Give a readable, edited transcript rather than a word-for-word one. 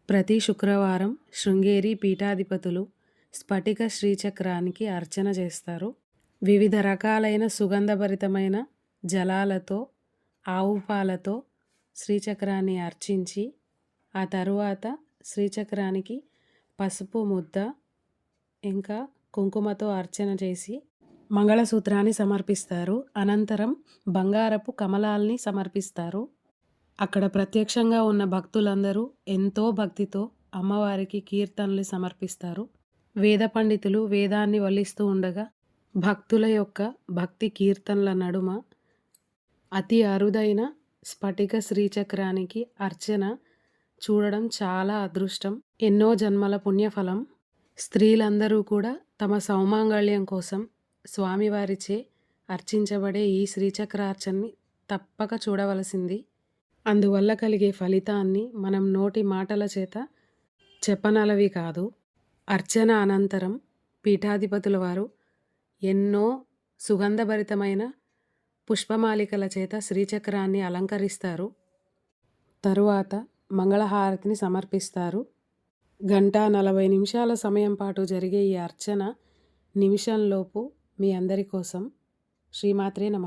ప్రతి శుక్రవారం శృంగేరి పీఠాధిపతులు స్ఫటిక శ్రీచక్రానికి అర్చన చేస్తారు. వివిధ రకాలైన సుగంధభరితమైన జలాలతో, ఆవు పాలతో శ్రీచక్రాన్ని అర్చించి, ఆ తరువాత శ్రీచక్రానికి పసుపు ముద్ద ఇంకా కుంకుమతో అర్చన చేసి మంగళసూత్రాన్ని సమర్పిస్తారు. అనంతరం బంగారపు కమలాల్ని సమర్పిస్తారు. అక్కడ ప్రత్యక్షంగా ఉన్న భక్తులందరూ ఎంతో భక్తితో అమ్మవారికి కీర్తనలు సమర్పిస్తారు. వేద పండితులు వేదాన్ని వల్లిస్తూ ఉండగా భక్తుల యొక్క భక్తి కీర్తనల నడుమ అతి అరుదైన స్ఫటిక శ్రీచక్రానికి అర్చన చూడడం చాలా అదృష్టం, ఎన్నో జన్మల పుణ్యఫలం. స్త్రీలందరూ కూడా తమ సౌమాంగళ్యం కోసం స్వామివారిచే అర్చించబడే ఈ శ్రీచక్రార్చనని తప్పక చూడవలసింది. అందువల్ల కలిగే ఫలితాన్ని మనం నోటి మాటల చేత చెప్పనలవి కాదు. అర్చన అనంతరం పీఠాధిపతుల వారు ఎన్నో సుగంధభరితమైన పుష్పమాలికల చేత శ్రీచక్రాన్ని అలంకరిస్తారు. తరువాత మంగళహారతిని సమర్పిస్తారు. 1:40 సమయం పాటు జరిగే ఈ అర్చన నిమిషంలోపు మీ అందరి కోసం. శ్రీమాత్రే నమః.